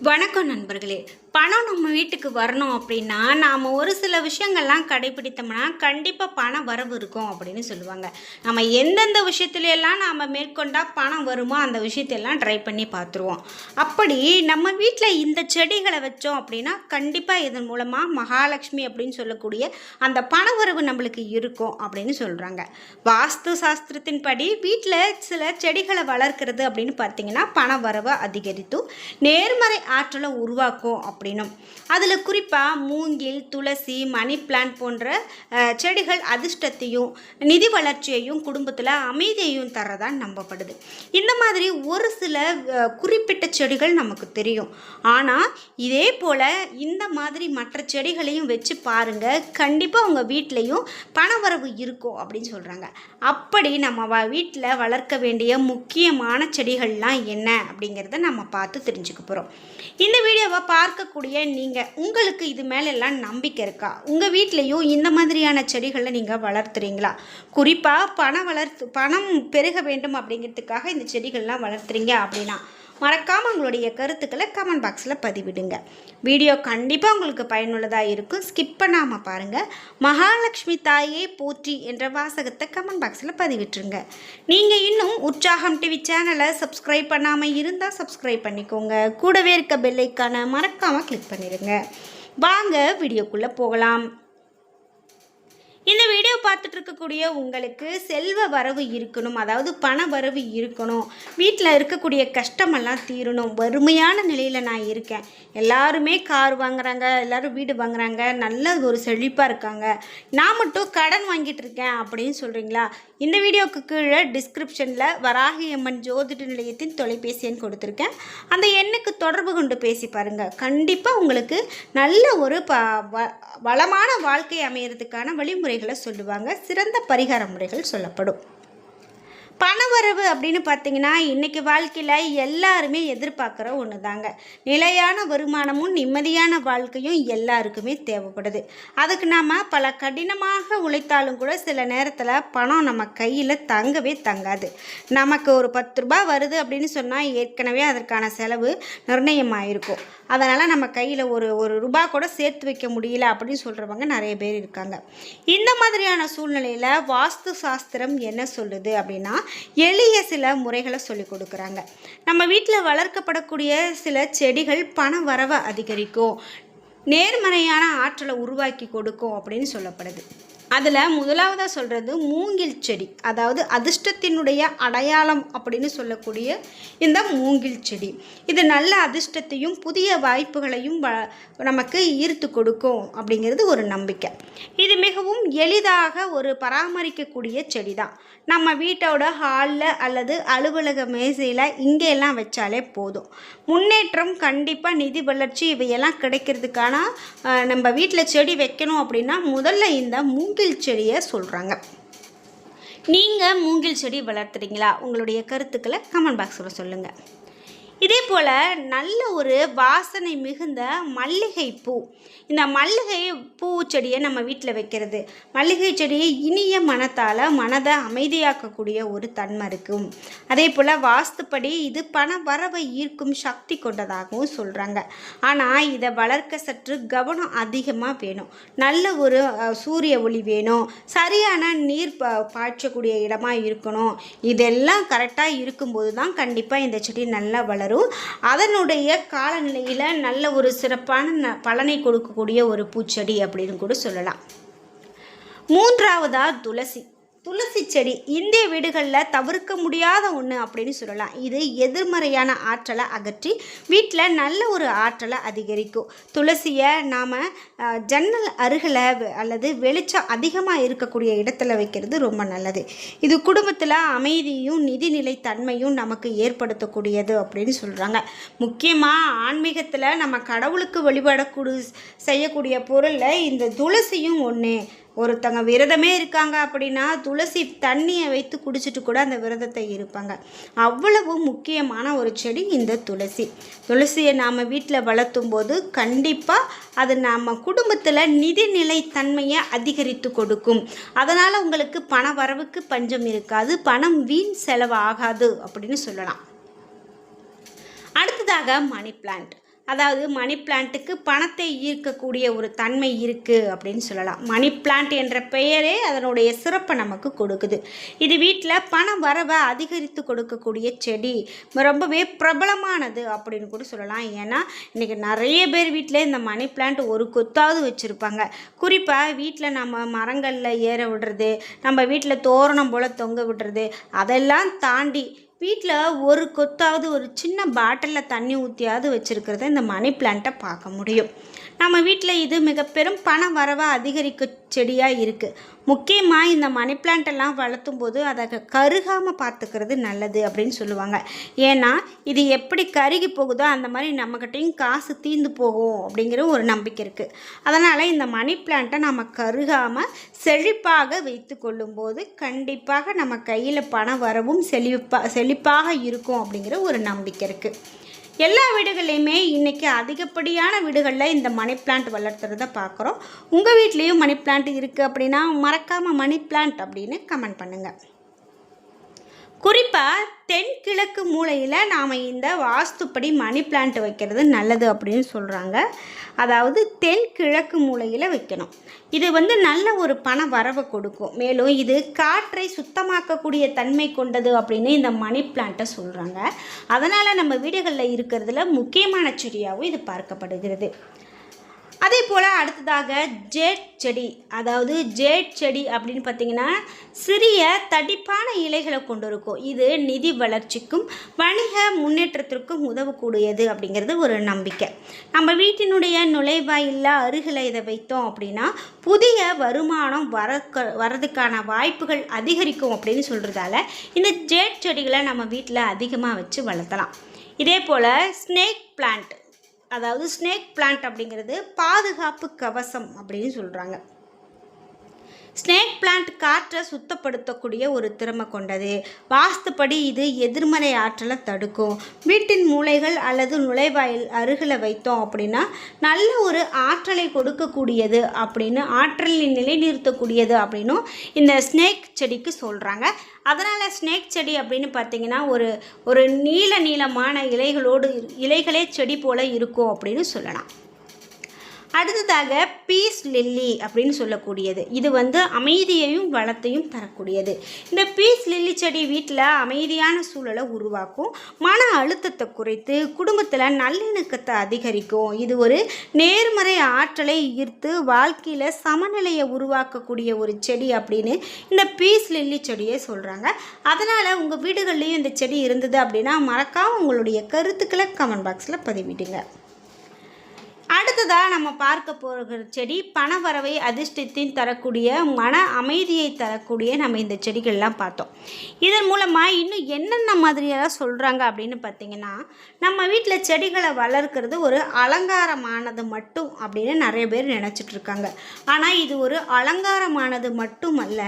வணக்கம் நண்பர்களே. பணம் நம்ம வீட்டுக்கு வரணும் அப்படின்னா நாம் ஒரு சில விஷயங்கள்லாம் கடைபிடித்தோம்னா கண்டிப்பாக பண வரவு இருக்கும் அப்படின்னு சொல்லுவாங்க. நம்ம எந்தெந்த விஷயத்துலையெல்லாம் நாம் மேற்கொண்டால் பணம் வருமோ அந்த விஷயத்தையெல்லாம் ட்ரை பண்ணி பார்த்துருவோம். அப்படி நம்ம வீட்டில் இந்த செடிகளை வச்சோம் அப்படின்னா கண்டிப்பாக இதன் மூலமாக மகாலட்சுமி அப்படின்னு சொல்லக்கூடிய அந்த பண வரவு நம்மளுக்கு இருக்கும் அப்படின்னு சொல்கிறாங்க. வாஸ்து சாஸ்திரத்தின் படி வீட்டில் சில செடிகளை வளர்க்கிறது அப்படின்னு பார்த்தீங்கன்னா பண வரவை அதிகரித்தும் நேர்மறை ஆற்றலை உருவாக்கும் அப்படின்னும். அதில் குறிப்பாக மூங்கில், துளசி, மணி பிளான்ட் போன்ற செடிகள் அதிர்ஷ்டத்தையும் நிதி வளர்ச்சியையும் குடும்பத்தில் அமைதியையும் தரதான் நம்பப்படுது. இந்த மாதிரி ஒரு சில குறிப்பிட்ட செடிகள் நமக்கு தெரியும். ஆனால் இதே போல் இந்த மாதிரி மற்ற செடிகளையும் வச்சு பாருங்கள், கண்டிப்பாக உங்கள் வீட்லேயும் பணவரவு இருக்கும் அப்படின்னு சொல்கிறாங்க. அப்படி நம்ம வீட்டில் வளர்க்க வேண்டிய முக்கியமான செடிகள்லாம் என்ன அப்படிங்கிறத நம்ம பார்த்து தெரிஞ்சுக்க போகிறோம். இந்த வீடியோவை பார்க்கக்கூடிய நீங்கள், உங்களுக்கு இது மேலெல்லாம் நம்பிக்கை இருக்கா? உங்கள் வீட்லேயும் இந்த மாதிரியான செடிகளை நீங்கள் வளர்த்துறீங்களா? குறிப்பாக பணம் பெருக வேண்டும் அப்படிங்கிறதுக்காக இந்த செடிகள்லாம் வளர்த்துறீங்க அப்படின்னா மறக்காமல் உங்களுடைய கருத்துக்களை கமெண்ட் பாக்ஸில் பதிவிடுங்க. வீடியோ கண்டிப்பாக உங்களுக்கு பயனுள்ளதாக இருக்கும். ஸ்கிப் பண்ணாமல் பாருங்கள். மகாலட்சுமி தாயே போற்றி என்ற வாசகத்தை கமெண்ட் பாக்ஸில் பதிவிட்டுருங்க. நீங்கள் இன்னும் உற்சாகம் டிவி சேனலை சப்ஸ்கிரைப் பண்ணாமல் இருந்தால் சப்ஸ்கிரைப் பண்ணிக்கோங்க. கூடவே இருக்க பெல் ஐக்கானை மறக்காமல் கிளிக் பண்ணிடுங்க. வாங்க வீடியோக்குள்ளே போகலாம். இந்த வீடியோ பார்த்துட்டு இருக்கக்கூடிய உங்களுக்கு செல்வ வரவு இருக்கணும், அதாவது பண வரவு இருக்கணும், வீட்டில் இருக்கக்கூடிய கஷ்டமெல்லாம் தீரணும், வறுமையான நிலையில் நான் இருக்கேன், எல்லாருமே கார் வாங்குறாங்க, எல்லோரும் வீடு வாங்குறாங்க, நல்ல ஒரு செழிப்பாக இருக்காங்க, நான் மட்டும் கடன் வாங்கிட்டு இருக்கேன் அப்படின்னு சொல்கிறீங்களா? இந்த வீடியோவுக்கு கீழே டிஸ்கிரிப்ஷனில் வராகி அம்மன் ஜோதிட நிலையத்தின் தொலைபேசி எண் கொடுத்துருக்கேன். அந்த எண்ணுக்கு தொடர்பு கொண்டு பேசி பாருங்கள். கண்டிப்பாக உங்களுக்கு நல்ல ஒரு வளமான வாழ்க்கை அமையறதுக்கான வழிமுறைகளை சொல்லுவாங்க. சிறந்த பரிகார முறைகள் சொல்லப்படும். பணவரவு அப்படின்னு பார்த்தீங்கன்னா இன்றைக்கி வாழ்க்கையில் எல்லாருமே எதிர்பார்க்குற ஒன்று தாங்க. நிலையான வருமானமும் நிம்மதியான வாழ்க்கையும் எல்லாருக்குமே தேவைப்படுது. அதுக்கு நாம் பல கடினமாக உழைத்தாலும் கூட சில நேரத்தில் பணம் நம்ம கையில் தங்கவே தங்காது. நமக்கு ஒரு 10 ரூபாய் வருது அப்படின்னு சொன்னால் ஏற்கனவே அதற்கான செலவு நிர்ணயமாயிருக்கும். அதனால் நம்ம கையில் ஒரு ரூபா கூட சேர்த்து வைக்க முடியல அப்படின்னு சொல்கிறவங்க நிறைய பேர் இருக்காங்க. இந்த மாதிரியான சூழ்நிலையில் வாஸ்து சாஸ்திரம் என்ன சொல்லுது அப்படின்னா எளிய சில முறைகளை சொல்லி கொடுக்குறாங்க. நம்ம வீட்டில் வளர்க்கப்படக்கூடிய சில செடிகள் பண வரவை அதிகரிக்கும், நேர்மறையான ஆற்றலை உருவாக்கி கொடுக்கும் அப்படின்னு சொல்லப்படுது. அதில் முதலாவதாக சொல்கிறது மூங்கில் செடி, அதாவது அதிர்ஷ்டத்தினுடைய அடையாளம் அப்படின்னு சொல்லக்கூடிய இந்த மூங்கில் செடி. இது நல்ல அதிர்ஷ்டத்தையும் புதிய வாய்ப்புகளையும் நமக்கு ஈர்த்து கொடுக்கும் அப்படிங்கிறது ஒரு நம்பிக்கை. இது மிகவும் எளிதாக ஒரு பராமரிக்கக்கூடிய செடி தான். நம்ம வீட்டோட ஹாலில் அல்லது அலுவலக மேசையில் இங்கெல்லாம் வச்சாலே போதும். முன்னேற்றம், கண்டிப்பாக நிதி வளர்ச்சி இவையெல்லாம் கிடைக்கிறதுக்கான நம்ம வீட்டில் செடி வைக்கணும் அப்படின்னா முதல்ல இந்த மூங்கில் செடியை சொல்கிறாங்க. நீங்கள் மூங்கில் செடி வளர்த்துறீங்களா? உங்களுடைய கருத்துக்களை கமெண்ட் பாக்ஸில் சொல்லுங்கள். இதே போல் நல்ல ஒரு வாசனை மிகுந்த மல்லிகை பூ, இந்த மல்லிகை பூ செடியை நம்ம வீட்டில் வைக்கிறது, மல்லிகை செடியை இனிய மனத்தால் மனதை அமைதியாக்கக்கூடிய ஒரு தன்மை இருக்கும். அதே போல் வாஸ்துப்படி இது பண வரவை ஈர்க்கும் சக்தி கொண்டதாகவும் சொல்கிறாங்க. ஆனால் இதை வளர்க்க சற்று கவனம் அதிகமாக வேணும். நல்ல ஒரு சூரிய ஒளி வேணும், சரியான நீர் பாய்ச்சக்கூடிய இடமா இருக்கணும். இதெல்லாம் கரெக்டாக இருக்கும்போது தான் கண்டிப்பாக இந்த செடி நல்லா வளரும். அதனுடைய காலநிலையில் நல்ல ஒரு சிறப்பான பலனை கொடுக்கக்கூடிய ஒரு பூச்செடி அப்படின்னு கூட சொல்லலாம். மூன்றாவதா துளசி செடி இந்திய வீடுகளில் தவிர்க்க முடியாத ஒன்று அப்படின்னு சொல்லலாம். இது எதிர்மறையான ஆற்றலை அகற்றி வீட்டில் நல்ல ஒரு ஆற்றலை அதிகரிக்கும். துளசியை நாம் ஜன்னல் அருகில் அல்லது வெளிச்சம் அதிகமாக இருக்கக்கூடிய இடத்துல வைக்கிறது ரொம்ப நல்லது. இது குடும்பத்தில் அமைதியும் நிதிநிலை தன்மையும் நமக்கு ஏற்படுத்தக்கூடியது அப்படின்னு சொல்கிறாங்க. முக்கியமாக ஆன்மீகத்தில் நம்ம கடவுளுக்கு செய்யக்கூடிய பொருளில் இந்த துளசியும் ஒன்று. ஒருத்தங்க விரதமே இருக்காங்க அப்படின்னா துளசி தண்ணியை வைத்து குடிச்சிட்டு கூட அந்த விரதத்தை இருப்பாங்க. அவ்வளவு முக்கியமான ஒரு செடி இந்த துளசியை நாம் வீட்டில் வளர்த்தும் போது கண்டிப்பாக அது நம்ம குடும்பத்தில் நிதிநிலை தன்மையை அதிகரித்து கொடுக்கும். அதனால் உங்களுக்கு பண வரவுக்கு பஞ்சம் இருக்காது, பணம் வீண் செலவு ஆகாது அப்படின்னு சொல்லலாம். அடுத்ததாக மணி பிளான்ட், அதாவது மணி பிளான்ட்டுக்கு பணத்தை ஈர்க்கக்கூடிய ஒரு தன்மை இருக்குது அப்படின்னு சொல்லலாம். மணி பிளான்ட் என்ற பெயரே அதனுடைய சிறப்பை நமக்கு கொடுக்குது. இது வீட்டில் பண வரவை அதிகரித்து கொடுக்கக்கூடிய செடி, ரொம்பவே பிரபலமானது அப்படின்னு கூட சொல்லலாம். ஏன்னா இன்றைக்கி நிறைய பேர் வீட்டில் இந்த மணி பிளான்ட் ஒரு கொத்தாவது வச்சுருப்பாங்க. குறிப்பாக வீட்டில் நம்ம மரங்களில் ஏற விடுறது, நம்ம வீட்டில் தோரணம் போல் தொங்க விடுறது, அதெல்லாம் தாண்டி வீட்டில் ஒரு கொத்தாவது ஒரு சின்ன பாட்டிலில் தண்ணி ஊற்றியாவது வச்சுருக்கிறத இந்த மணி பிளான்ட்டை பார்க்க முடியும். நம்ம வீட்டில் இது மிக பெரும் பண வரவை அதிகரிக்க செடியாக இருக்குது. முக்கியமாக இந்த மணி பிளான்ட்டெல்லாம் வளர்த்தும் போது அதை கருகாமல் பார்த்துக்கிறது நல்லது அப்படின்னு சொல்லுவாங்க. ஏன்னா இது எப்படி கருகி போகுதோ அந்த மாதிரி நம்மக்கிட்டையும் காசு தீர்ந்து போகும் அப்படிங்கிற ஒரு நம்பிக்கை இருக்குது. அதனால் இந்த மணி பிளான்ட்டை நம்ம கருகாமல் செழிப்பாக வைத்து கொள்ளும்போது கண்டிப்பாக நம்ம கையில் பண வரவும் செழிப்பாக இருக்கும் அப்படிங்கிற ஒரு நம்பிக்கை இருக்குது. எல்லா வீடுகள்லையுமே இன்றைக்கி அதிகப்படியான வீடுகளில் இந்த மணி பிளான்ட் வளர்த்துறத பார்க்குறோம். உங்கள் வீட்லேயும் மணி பிளான்ட் இருக்குது அப்படின்னா மறக்காமல் மணி பிளான்ட் அப்படின்னு கமெண்ட் பண்ணுங்கள். குறிப்பாக தென்கிழக்கு மூலையில் நாம் இந்த வாஸ்துப்படி மணி பிளான்ட் வைக்கிறது நல்லது அப்படின்னு சொல்கிறாங்க. அதாவது தென்கிழக்கு மூலையில் வைக்கணும். இது நல்ல ஒரு பண வரவை கொடுக்கும். மேலும் இது காற்றை சுத்தமாக்கக்கூடிய தன்மை கொண்டது அப்படின்னு இந்த மணி பிளான்ட்டை சொல்கிறாங்க. அதனால் நம்ம வீடுகளில் இருக்கிறதுல முக்கியமான செடியாகவும் இது பார்க்கப்படுகிறது. அதே போல் அடுத்ததாக ஜேட் செடி. அதாவது ஜேட் செடி அப்படின்னு பார்த்திங்கன்னா சிறிய தடிப்பான இலைகளை கொண்டு இருக்கும். இது நிதி வளர்ச்சிக்கும் வணிக முன்னேற்றத்திற்கும் உதவக்கூடியது அப்படிங்கிறது ஒரு நம்பிக்கை. நம்ம வீட்டினுடைய நுழைவாயிலில் அருகில் இதை வைத்தோம் அப்படின்னா புதிய வருமானம் வரதுக்கான வாய்ப்புகள் அதிகரிக்கும் அப்படின்னு சொல்கிறதால இந்த ஜேட் செடிகளை நம்ம வீட்டில் அதிகமாக வச்சு வளர்த்தலாம். இதே போல் ஸ்னேக் பிளான்ட், அதாவது ஸ்னேக் பிளான்ட் அப்படிங்கிறது பாதுகாப்பு கவசம் அப்படின்னு சொல்கிறாங்க. ஸ்னேக் பிளான்ட் காற்றை சுத்தப்படுத்தக்கூடிய ஒரு திறமை கொண்டது. வாஸ்துப்படி இது எதிர்மறை ஆற்றலை தடுக்கும். வீட்டின் மூலைகள் அல்லது நுழைவாயில் அருகில் வைத்தோம் அப்படின்னா நல்ல ஒரு ஆற்றலை கொடுக்கக்கூடியது அப்படின்னு, ஆற்றலை நிலைநிறுத்தக்கூடியது அப்படின்னும் இந்த ஸ்னேக் செடிக்கு சொல்கிறாங்க. அதனால் ஸ்னேக் செடி அப்படின்னு பார்த்திங்கன்னா ஒரு நீளமான இலைகளே செடி போல் இருக்கும் அப்படின்னு சொல்லலாம். அடுத்ததாக பீஸ் லில்லி அப்படின்னு சொல்லக்கூடியது. இது அமைதியையும் வளத்தையும் தரக்கூடியது. இந்த பீஸ் லில்லி செடி வீட்டில் அமைதியான சூழலை உருவாக்கும், மன அழுத்தத்தை குறைத்து குடும்பத்தில் நல்லிணக்கத்தை அதிகரிக்கும். இது ஒரு நேர்மறை ஆற்றலை ஈர்த்து வாழ்க்கையில் சமநிலையை உருவாக்கக்கூடிய ஒரு செடி அப்படின்னு இந்த பீஸ் லில்லி செடியை சொல்கிறாங்க. அதனால் உங்கள் வீடுகள்லேயும் இந்த செடி இருந்தது அப்படின்னா மறக்காமல் உங்களுடைய கருத்துக்களை கமெண்ட் பாக்ஸில் பதிவிடுங்க. அடுத்ததாக நம்ம பார்க்க போகிற செடி பணவரவை அதிர்ஷ்டத்தையும் தரக்கூடிய, மன அமைதியை தரக்கூடிய நம்ம இந்த செடிகள்லாம் பார்த்தோம். இதன் மூலமாக இன்னும் என்னென்ன மாதிரியெல்லாம் சொல்கிறாங்க அப்படின்னு பார்த்திங்கன்னா, நம்ம வீட்டில் செடிகளை வளர்க்குறது ஒரு அலங்காரமானது மட்டும் அப்படின்னு நிறைய பேர் நினச்சிட்ருக்காங்க. ஆனால் இது ஒரு அலங்காரமானது மட்டுமல்ல,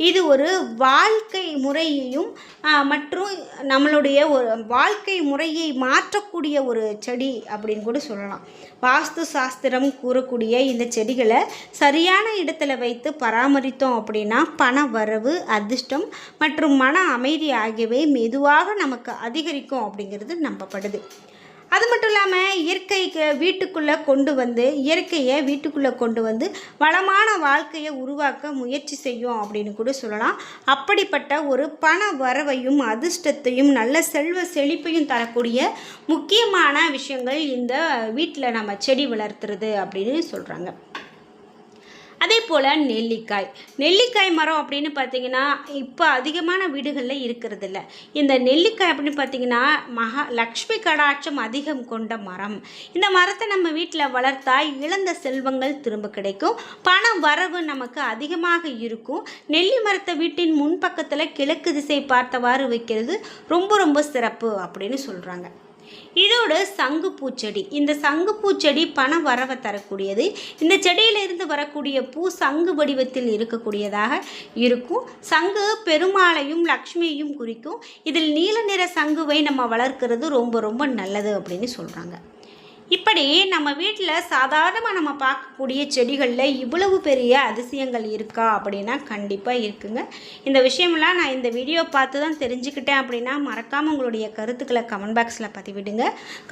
இது ஒரு வாழ்க்கை முறையையும் மற்றும் நம்மளுடைய ஒரு வாழ்க்கை முறையை மாற்றக்கூடிய ஒரு செடி அப்படின்னு கூட சொல்லலாம். வாஸ்து சாஸ்திரம் கூறக்கூடிய இந்த செடிகளை சரியான இடத்துல வைத்து பராமரித்தோம் அப்படின்னா பண வரவு, அதிர்ஷ்டம் மற்றும் மன அமைதி ஆகியவை மெதுவாக நமக்கு அதிகரிக்கும் அப்படிங்கிறது நம்பப்படுது. அது மட்டும் இல்லாமல் இயற்கையை வீட்டுக்குள்ளே கொண்டு வந்து வளமான வாழ்க்கையை உருவாக்க முயற்சி செய்யும் அப்படின்னு கூட சொல்லலாம். அப்படிப்பட்ட ஒரு பண வரவையும் அதிர்ஷ்டத்தையும் நல்ல செல்வ செழிப்பையும் தரக்கூடிய முக்கியமான விஷயங்கள் இந்த வீட்டில் நம்ம செடி வளர்த்துறது அப்படின்னு சொல்கிறாங்க. அதே போல் நெல்லிக்காய் மரம் அப்படின்னு பார்த்திங்கன்னா இப்போ அதிகமான வீடுகளில் இருக்கிறது இல்லை. இந்த நெல்லிக்காய் அப்படின்னு பார்த்திங்கன்னா லக்ஷ்மி கடாட்சம் அதிகம் கொண்ட மரம். இந்த மரத்தை நம்ம வீட்டில் வளர்த்தா இழந்த செல்வங்கள் திரும்ப கிடைக்கும், பண வரவு நமக்கு அதிகமாக இருக்கும். நெல்லி மரத்தை வீட்டின் முன்பக்கத்தில் கிழக்கு திசை பார்த்தவாறு வைக்கிறது ரொம்ப ரொம்ப சிறப்பு அப்படின்னு சொல்கிறாங்க. இதோடு சங்குப்பூச்செடி. இந்த சங்குப்பூச்செடி பண வரவை தரக்கூடியது. இந்த செடியிலிருந்து வரக்கூடிய பூ சங்கு வடிவத்தில் இருக்கக்கூடியதாக இருக்கும். சங்கு பெருமாளையும் லக்ஷ்மியையும் குறிக்கும். இதில் நீல நிற சங்குவை நம்ம வளர்க்கிறது ரொம்ப ரொம்ப நல்லது அப்படின்னு சொல்கிறாங்க. இப்படி நம்ம வீட்டில் சாதாரணமாக நம்ம பார்க்கக்கூடிய செடிகளில் இவ்வளவு பெரிய அதிசயங்கள் இருக்கா அப்படின்னா கண்டிப்பாக இருக்குங்க. இந்த விஷயமெல்லாம் நான் இந்த வீடியோ பார்த்து தான் தெரிஞ்சுக்கிட்டேன் அப்படின்னா மறக்காமல் உங்களுடைய கருத்துக்களை கமெண்ட் பாக்ஸில் பதிவிடுங்க.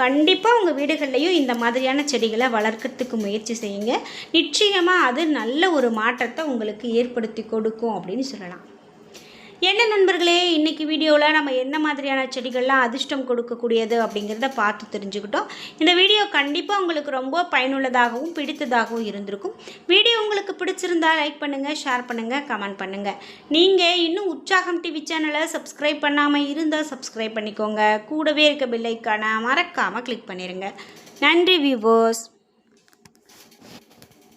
கண்டிப்பாக உங்கள் வீடுகள்லையும் இந்த மாதிரியான செடிகளை வளர்க்கறதுக்கு முயற்சி செய்யுங்க. நிச்சயமாக அது நல்ல ஒரு மாற்றத்தை உங்களுக்கு ஏற்படுத்தி கொடுக்கும் அப்படின்னு சொல்லலாம். என்ன நண்பர்களே, இன்றைக்கி வீடியோவில் நம்ம என்ன மாதிரியான செடிகள்லாம் அதிர்ஷ்டம் கொடுக்கக்கூடியது அப்படிங்கிறத பார்த்து தெரிஞ்சுக்கிட்டோம். இந்த வீடியோ கண்டிப்பாக உங்களுக்கு ரொம்ப பயனுள்ளதாகவும் பிடித்ததாகவும் இருந்திருக்கும். வீடியோ உங்களுக்கு பிடிச்சிருந்தால் லைக் பண்ணுங்கள், ஷேர் பண்ணுங்கள், கமெண்ட் பண்ணுங்கள். நீங்கள் இன்னும் உற்சாகம் டிவி சேனலை சப்ஸ்கிரைப் பண்ணாமல் இருந்தால் சப்ஸ்கிரைப் பண்ணிக்கோங்க. கூடவே இருக்க பெல் ஐக்கானை மறக்காமல் கிளிக் பண்ணிடுங்க. நன்றி வியூவர்ஸ்.